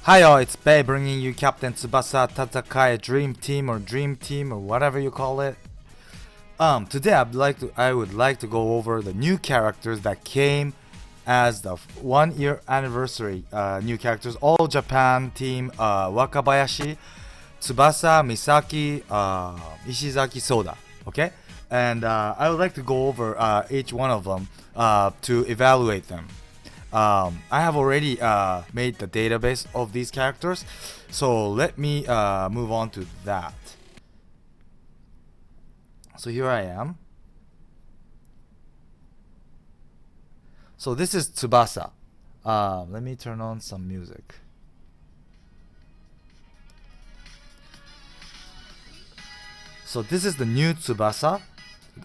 Hi all, it's Bay bringing you Captain Tsubasa, Tatakae Dream Team or whatever you call it. Today I would like to go over the new characters that came as the 1 year anniversary new characters. All Japan team Wakabayashi, Tsubasa, Misaki, Isozaki, Soda. Okay, and I would like to go over each one of them to evaluate them. I have already made the database of these characters, so let me move on to that. So here I am. So this is Tsubasa. Let me turn on some music. So this is the new Tsubasa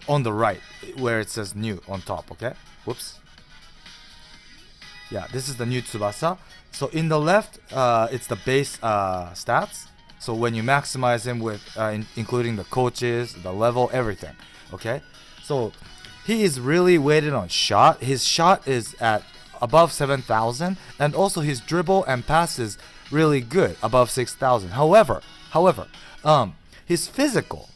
on the right, where it says new on top, okay? Whoops. Yeah, this is the new Tsubasa. So in the left, it's the base stats. So when you maximize him with including the coaches, the level, everything. Okay, so he is really weighted on shot. His shot is at above 7,000, and also his dribble and pass is really good, above 6,000. However, his physical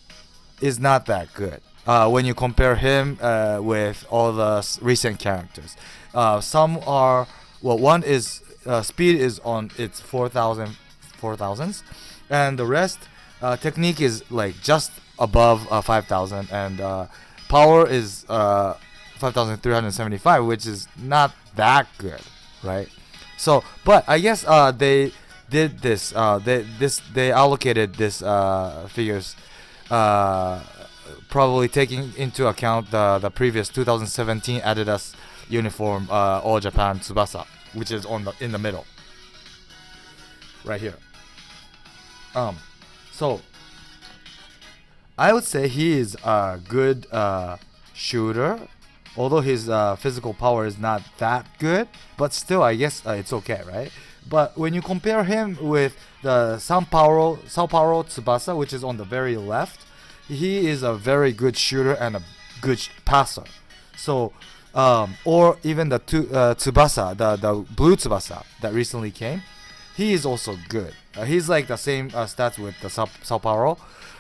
is not that good when you compare him with all the recent characters. Some are, well, one is speed is on its 4,000s, and the rest technique is like just above 5,000, and power is 5,375, which is not that good, right? So, but I guess they did this. They allocated this figures, probably taking into account the previous 2017 Adidas uniform All Japan Tsubasa, which is in the middle right here. So I would say he is a good shooter, although his physical power is not that good, but still I guess it's okay, right? But when you compare him with the Sao Paulo Tsubasa, which is on the very left, he is a very good shooter and a good passer. So or even the Tsubasa, the blue Tsubasa that recently came, he is also good. He's like the same stats with the Sao Paulo.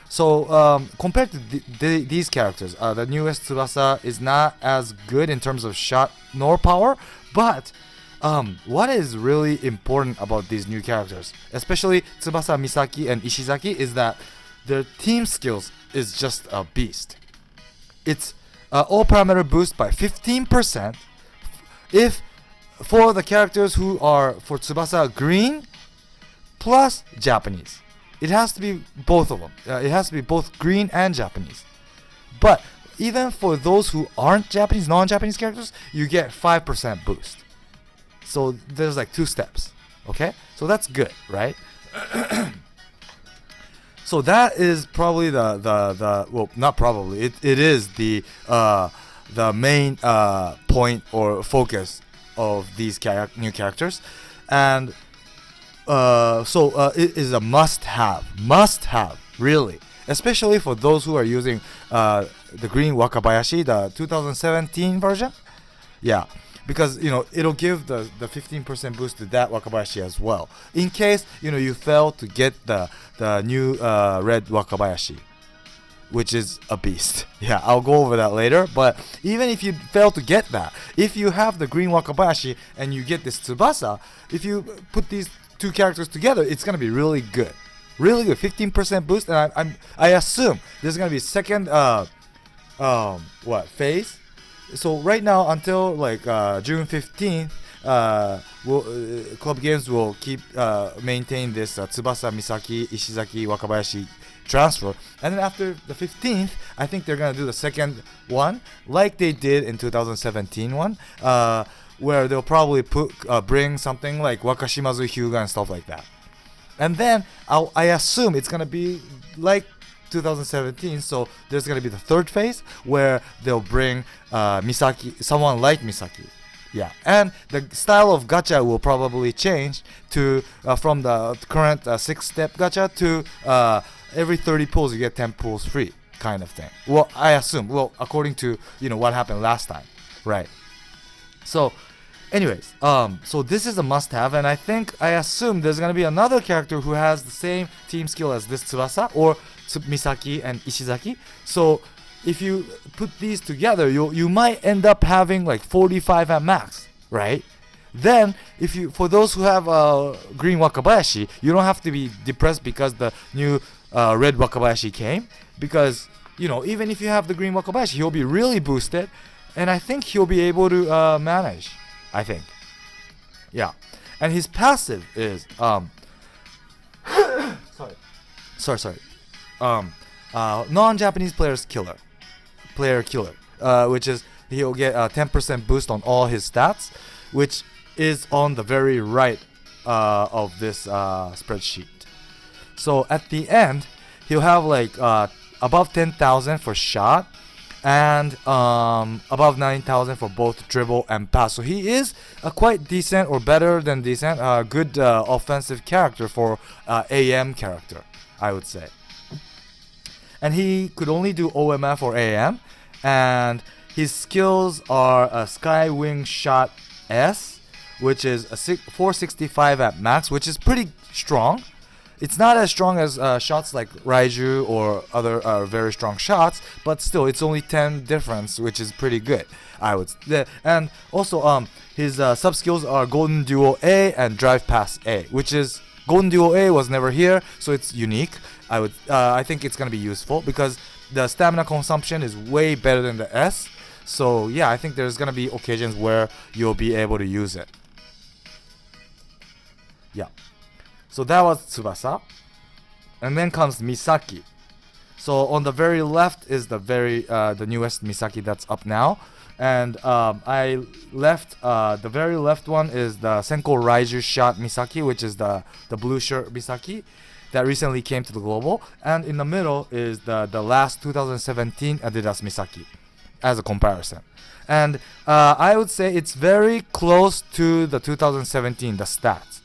So compared to these characters, the newest Tsubasa is not as good in terms of shot nor power. But what is really important about these new characters, especially Tsubasa, Misaki, and Isizaki, is that their team skills is just a beast. It's all parameter boost by 15%. If for the characters who are for Tsubasa green plus Japanese, it has to be both of them. It has to be both green and Japanese. But even for those who aren't Japanese, non-Japanese characters, you get 5% boost. So there's like 2 steps. Okay, so that's good, right? So that is probably the well, not probably, it is the main point or focus of these new characters, and so it is a must-have, really, especially for those who are using the green Wakabayashi, the 2017 version. Yeah, because it'll give the 15% boost to that Wakabayashi as well, in case you fail to get the new red Wakabayashi, which is a beast. Yeah, I'll go over that later. But even if you fail to get that, if you have the green Wakabayashi and you get this Tsubasa, if you put these two characters together, it's gonna be really good, 15% boost. And I assume there's gonna be second phase. So right now until like June 15th, club games will keep maintain this Tsubasa, Misaki, Isizaki, Wakabayashi transfer, and then after the 15th, I think they're gonna do the second one like they did in 2017 one, where they'll probably bring something like Wakashimazu Hyuga and stuff like that. And then I assume it's gonna be like 2017, so there's gonna be the third phase where they'll bring Misaki, someone like Misaki. Yeah, and the style of gacha will probably change to from the current 6-step gacha to every 30 pulls you get 10 pulls free kind of thing. Well, I assume, according to what happened last time, right? So Anyways, so this is a must-have, and I assume there's gonna be another character who has the same team skill as this Tsubasa or Misaki and Isizaki. So if you put these together, you might end up having like 45 at max, right? Then, for those who have green Wakabayashi, you don't have to be depressed because the new red Wakabayashi came. Because, even if you have the green Wakabayashi, he'll be really boosted. And I think he'll be able to manage. I think. Yeah. And his passive is... sorry. Non-Japanese player killer. Which is, he'll get a 10% boost on all his stats. Which is on the very right of this spreadsheet. So at the end, he'll have like above 10,000 for shot and above 9,000 for both dribble and pass. So he is a quite decent or better than decent, good offensive character for AM character, I would say. And he could only do OMF or AM, and his skills are a Skywing Shot S, which is a 465 at max, which is pretty strong. It's not as strong as shots like Raiju or other very strong shots, but still, it's only 10 difference, which is pretty good, I would say. And also, his sub skills are Golden Duo A and Drive Pass A, which is Golden Duo A was never here, so it's unique. I think it's gonna be useful because the stamina consumption is way better than the S. So yeah, I think there's gonna be occasions where you'll be able to use it. Yeah. So that was Tsubasa. And then comes Misaki. So on the very left is the newest Misaki that's up now. And I left the very left one is the Senko Raiju shot Misaki, which is the blue shirt Misaki that recently came to the global. And in the middle is the last 2017 Adidas Misaki as a comparison. And I would say it's very close to the 2017, the stats,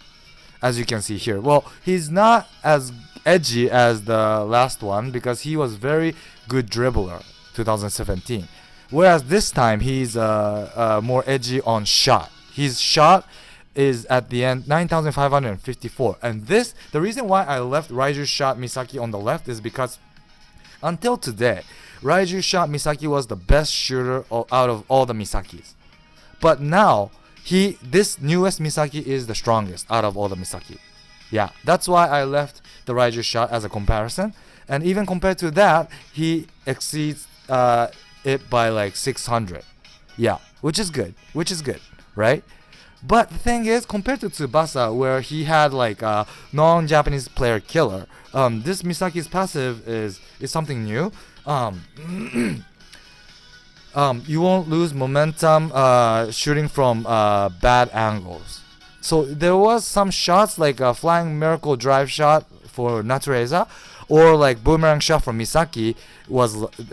as you can see here. Well, he's not as edgy as the last one because he was very good dribbler 2017. Whereas this time he's more edgy on shot. His shot is at the end 9,554. And the reason why I left Raiju shot Misaki on the left is because until today, Raiju shot Misaki was the best shooter out of all the Misakis. But now, this newest Misaki is the strongest out of all the Misaki. Yeah, that's why I left the Raiju shot as a comparison. And even compared to that, he exceeds it by like 600. Yeah, which is good, right? But the thing is, compared to Tsubasa, where he had like a non-Japanese player killer, this Misaki's passive is something new. You won't lose momentum shooting from bad angles. So there was some shots like a flying miracle drive shot for Natureza, or like boomerang shot from Misaki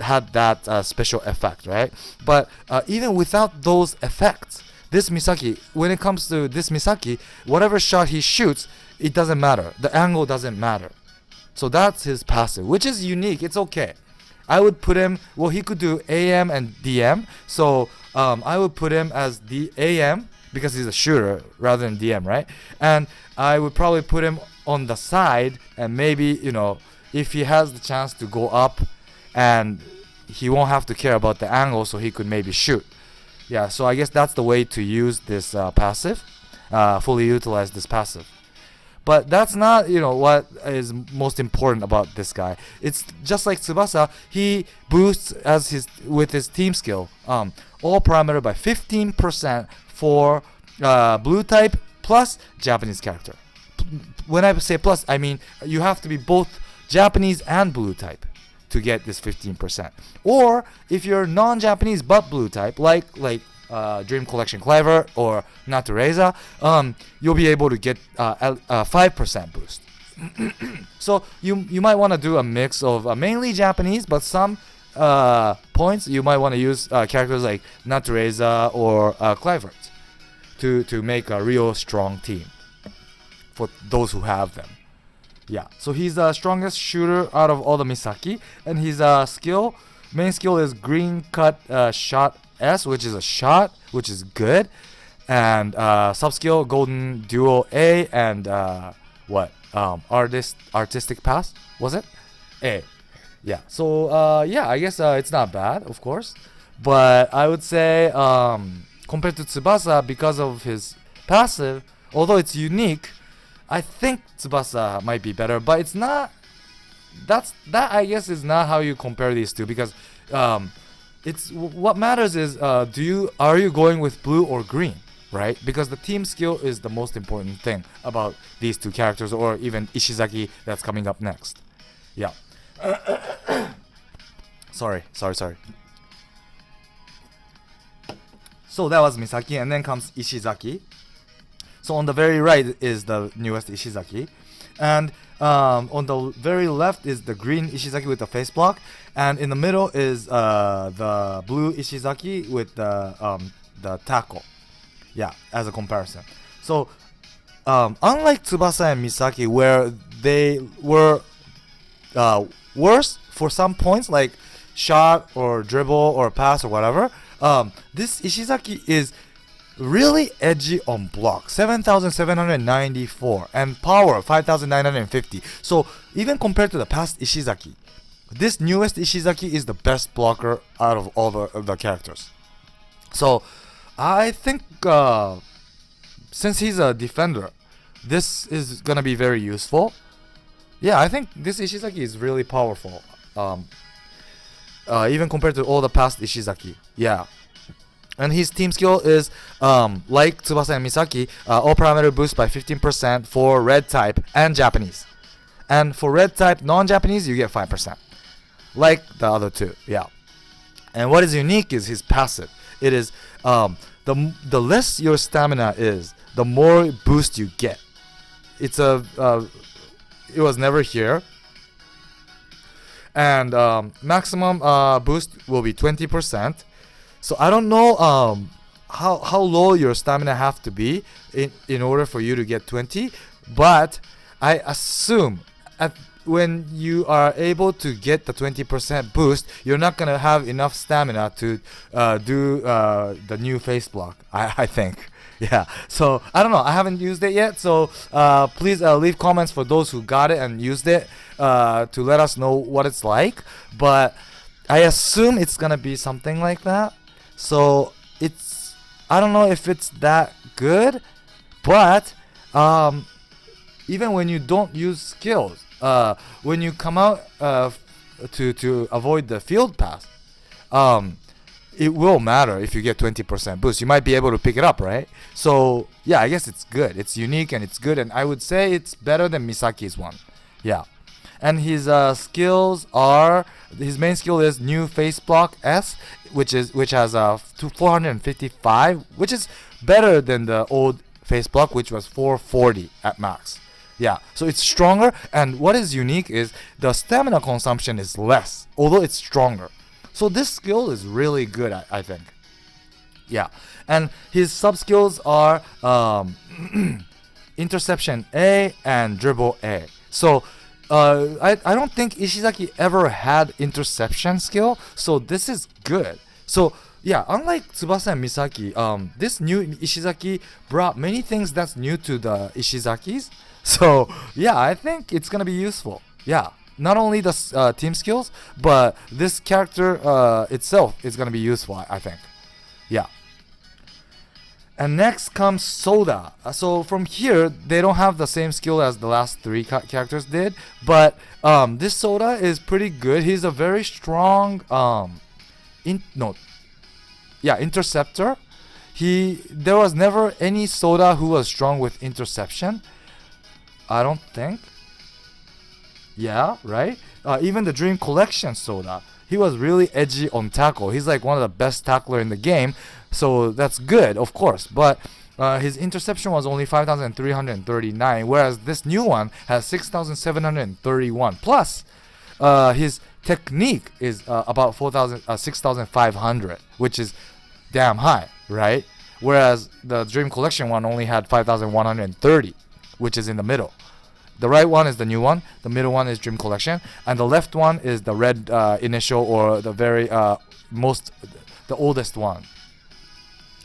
had that special effect, right? But even without those effects, this Misaki, when it comes to this Misaki, whatever shot he shoots, it doesn't matter. The angle doesn't matter. So that's his passive, which is unique. It's okay. I would put him, well, he could do AM and DM. So I would put him as the AM because he's a shooter rather than DM, right? And I would probably put him on the side, and maybe, if he has the chance to go up and he won't have to care about the angle, so he could maybe shoot. Yeah, so I guess that's the way to use this passive, fully utilize this passive. But that's not, what is most important about this guy. It's just like Tsubasa, he boosts with his team skill, all parameter by 15% for blue type plus Japanese character. When I say plus, I mean you have to be both Japanese and blue type to get this 15%. Or if you're non-Japanese but blue type, like Dream Collection Cliver or Natureza, you'll be able to get a 5% boost. So you might want to do a mix of mainly Japanese, but some points you might want to use characters like Natureza or Cliver to make a real strong team for those who have them. Yeah, so he's the strongest shooter out of all the Misaki, and his main skill is green cut shot S, which is a shot, which is good. and sub skill golden duo A, and artistic pass, was it A? Yeah. So yeah, I guess it's not bad, of course, but I would say compared to Tsubasa, because of his passive, although it's unique, I think Tsubasa might be better, but it's not. That I guess is not how you compare these two, because it's what matters is are you going with blue or green, right? Because the team skill is the most important thing about these two characters, or even Isizaki that's coming up next. Yeah. Sorry. So that was Misaki, and then comes Ishizaki. So on the very right is the newest Ishizaki, and on the very left is the green Ishizaki with the face block, and in the middle is the blue Ishizaki with the tackle. Yeah, as a comparison. So unlike Tsubasa and Misaki, where they were worse for some points, like shot or dribble or pass or whatever, this Ishizaki is really edgy on block, 7,794, and power 5,950. So even compared to the past Ishizaki, this newest Ishizaki is the best blocker out of all the characters. So I think since he's a defender, this is gonna be very useful. Yeah, I think this Ishizaki is really powerful, even compared to all the past Ishizaki. Yeah. And his team skill is, like Tsubasa and Misaki, all parameter boost by 15% for red type and Japanese. And for red type non-Japanese, you get 5%. Like the other two, yeah. And what is unique is his passive. It is, the less your stamina is, the more boost you get. It was never here. And maximum boost will be 20%. So I don't know how low your stamina have to be in order for you to get 20, but I assume when you are able to get the 20% boost, you're not gonna have enough stamina to do the new face block. I think. Yeah. So I don't know. I haven't used it yet. So please leave comments for those who got it and used it to let us know what it's like. But I assume it's gonna be something like that. So I don't know if it's that good, but even when you don't use skills, when you come out to avoid the field pass, it will matter if you get 20% boost. You might be able to pick it up, right? So yeah, I guess it's good. It's unique and it's good, and I would say it's better than Misaki's one. Yeah. And his skills are, his main skill is new face block S, which has 455, which is better than the old face block, which was 440 at max. Yeah, so it's stronger, and what is unique is the stamina consumption is less, although it's stronger. So this skill is really good, I think. Yeah, and his sub skills are interception A and dribble A. So I don't think Ishizaki ever had interception skill, so this is good. So yeah, unlike Tsubasa and Misaki, this new Ishizaki brought many things that's new to the Ishizakis. So yeah, I think it's gonna be useful. Yeah, not only the team skills, but this character itself is gonna be useful, I think. Yeah. And next comes Soda. So from here, they don't have the same skill as the last three characters did, but this Soda is pretty good. He's a very strong interceptor. There was never any Soda who was strong with interception, I don't think. Yeah, right? Even the Dream Collection Soda, he was really edgy on tackle. He's like one of the best tackler in the game. So that's good, of course, but his interception was only 5,339, whereas this new one has 6,731. Plus, his technique is about 6,500, which is damn high, right? Whereas the Dream Collection one only had 5,130, which is in the middle. The right one is the new one, the middle one is Dream Collection, and the left one is the red initial, or the very the oldest one.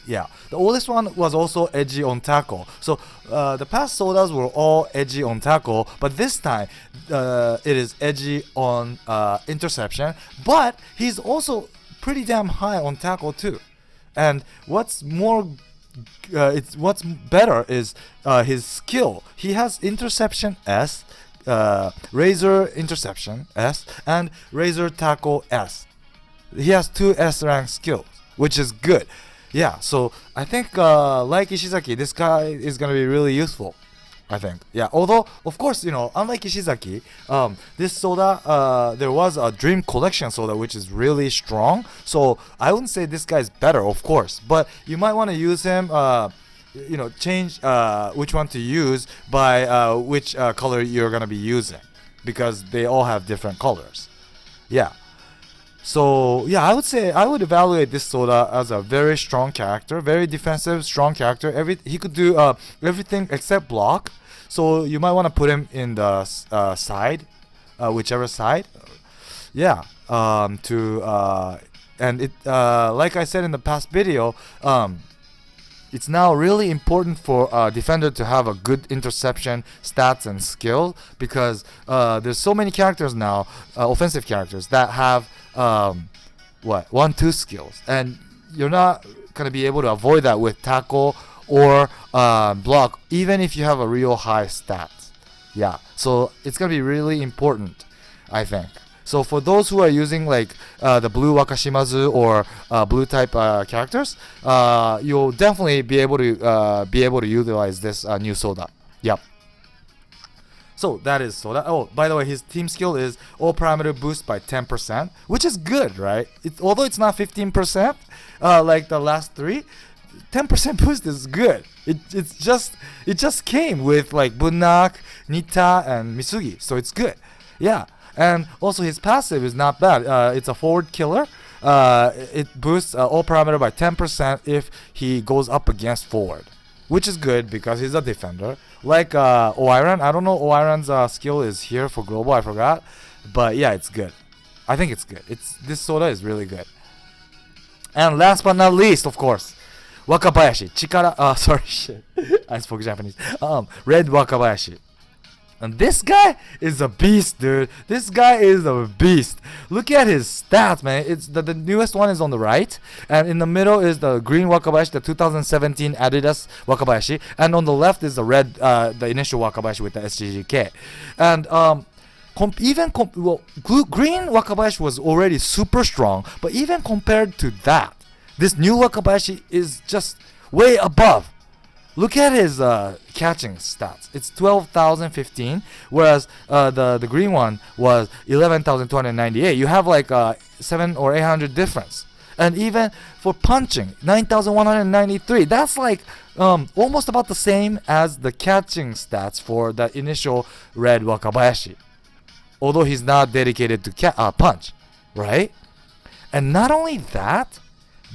Yeah, the oldest one was also edgy on tackle. So the past sodas were all edgy on tackle, but this time it is edgy on interception. But he's also pretty damn high on tackle too. And what's better is his skill. He has interception S, razor interception S, and razor tackle S. He has 2 S rank skills, which is good. Yeah, so I think like Ishizaki, this guy is gonna be really useful. I think. Yeah, although of course, unlike Ishizaki, this soda, there was a Dream Collection soda which is really strong. So I wouldn't say this guy's better, of course, but you might want to use him. Change which one to use by which color you're gonna be using, because they all have different colors. Yeah. So yeah, I would say I would evaluate this soda as a very strong character, very defensive, strong character. He could do everything except block. So you might want to put him in the side, whichever side. Yeah. And it like I said in the past video, it's now really important for a defender to have a good interception stats and skill, because there's so many characters now, offensive characters that have 1-2 skills, and you're not gonna be able to avoid that with tackle or block, even if you have a real high stats. Yeah, so it's gonna be really important, I think. So for those who are using like the blue Wakashimazu or blue type characters, you'll definitely be able to utilize this new soda. Yep. So that is soda. Oh, by the way, his team skill is all parameter boost by 10%, which is good, right? Although it's not 15% like the last 3, 10% boost is good. It just came with like Bunnak, Nita, and Misugi, so it's good. Yeah. And also his passive is not bad. It's a forward killer. It boosts all parameter by 10% if he goes up against forward, which is good because he's a defender. Like Oiran, I don't know Oiran's skill is here for global, I forgot. But yeah, it's good. I think it's good. This soda is really good. And last but not least, of course, Wakabayashi. Sorry, shit. I spoke Japanese. Red Wakabayashi. And this guy is a beast, dude. This guy is a beast. Look at his stats, man. It's the newest one is on the right, and in the middle is the green Wakabayashi, the 2017 Adidas Wakabayashi, and on the left is the red, the initial Wakabayashi with the SGGK. And green Wakabayashi was already super strong, but even compared to that, this new Wakabayashi is just way above. Look at his catching stats. It's 12,015, whereas the green one was 11,298. You have like 700 or 800 difference. And even for punching, 9,193. That's like almost about the same as the catching stats for the initial red Wakabayashi. Although he's not dedicated to punch, right? And not only that,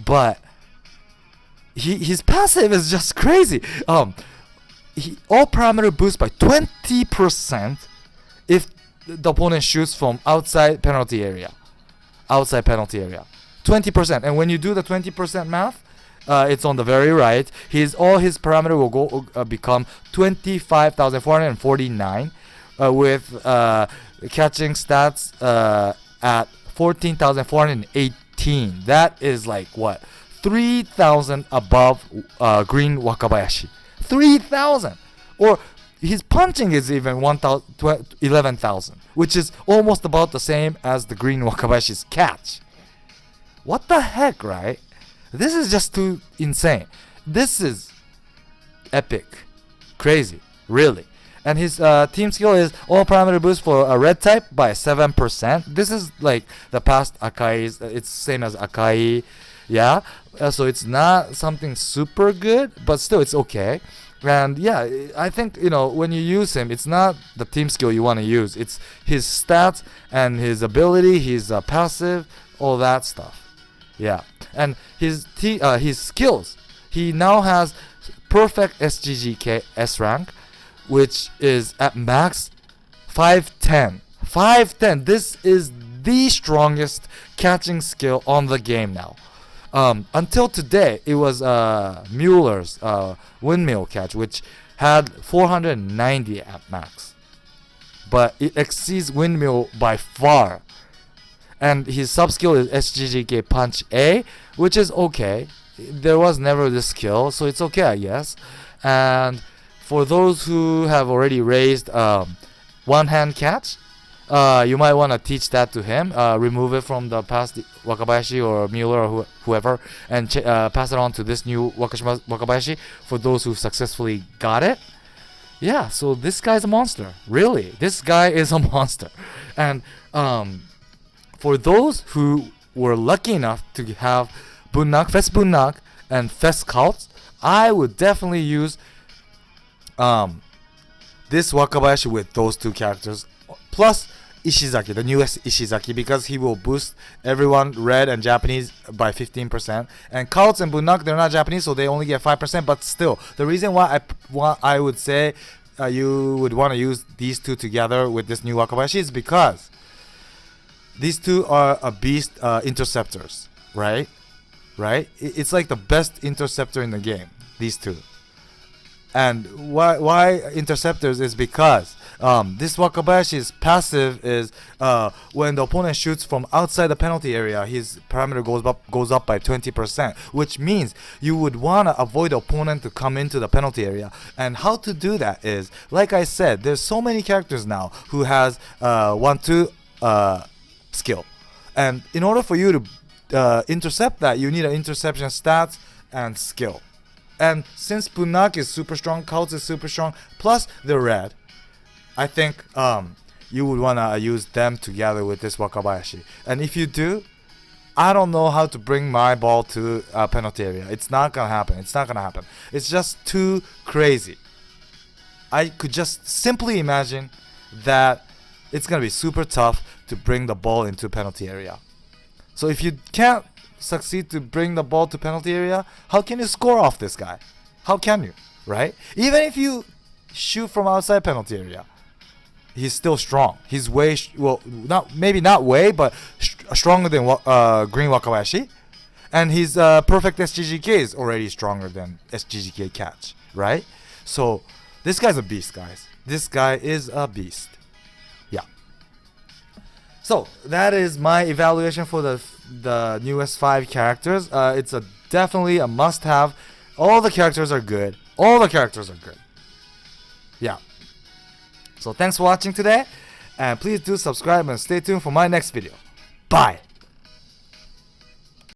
but his passive is just crazy. All parameter boost by 20% if the opponent shoots from outside penalty area. 20%. And when you do the 20% math, it's on the very right. All his parameter will become 25,449 with catching stats at 14,418. That is like what? 3,000 above green Wakabayashi. 3,000! Or his punching is even 11,000, which is almost about the same as the green Wakabayashi's catch. What the heck, right? This is just too insane. This is epic. Crazy. Really. And his team skill is all parameter boost for a red type by 7%. This is like the past Akai's. It's same as Akai. Yeah, so it's not something super good, but still it's okay. And yeah, I think when you use him, it's not the team skill you want to use. It's his stats and his ability, his passive, all that stuff. Yeah, and his skills. He now has perfect SGGK S rank, which is at max 510. 510. This is the strongest catching skill on the game now. Until today, it was Mueller's windmill catch, which had 490 at max. But it exceeds windmill by far. And his sub skill is SGGK Punch A, which is okay. There was never this skill, so it's okay, I guess. And for those who have already raised one hand catch, you might want to teach that to him. Remove it from the past Wakabayashi or Mueller or whoever, and pass it on to this new Wakabayashi for those who successfully got it. Yeah, so this guy's a monster. Really, this guy is a monster. And for those who were lucky enough to have Bunnak, Fest Bunnak, and Fest Cults, I would definitely use this Wakabayashi with those two characters, plus Isizaki, the newest Isizaki, because he will boost everyone red and Japanese by 15%. And Cults and Bunnak, they're not Japanese, so they only get 5%. But still, the reason why I would say you would want to use these two together with this new Wakabayashi is because these two are a beast interceptors, right? It's like the best interceptor in the game, these two. And why interceptors is because this Wakabayashi's passive is when the opponent shoots from outside the penalty area, his parameter goes up by 20%, which means you would want to avoid the opponent to come into the penalty area. And how to do that is, like I said, there's so many characters now who has 1-2 skill, and in order for you to intercept that, you need an interception stats and skill. And since Bunnak is super strong, Cults is super strong, plus they're red, I think you would want to use them together with this Wakabayashi. And if you do, I don't know how to bring my ball to penalty area. It's not gonna happen. It's just too crazy. I could just simply imagine that it's gonna be super tough to bring the ball into penalty area. So if you can't succeed to bring the ball to penalty area, how can you score off this guy? How can you, right? Even if you shoot from outside penalty area, he's still strong. He's way not way, but stronger than Green Wakabayashi, and his perfect SGGK is already stronger than SGGK catch, right? So this guy's a beast, guys. This guy is a beast. Yeah. So that is my evaluation for the newest 5 characters. It's definitely a must-have. All the characters are good. Yeah. So thanks for watching today, and please do subscribe and stay tuned for my next video. Bye.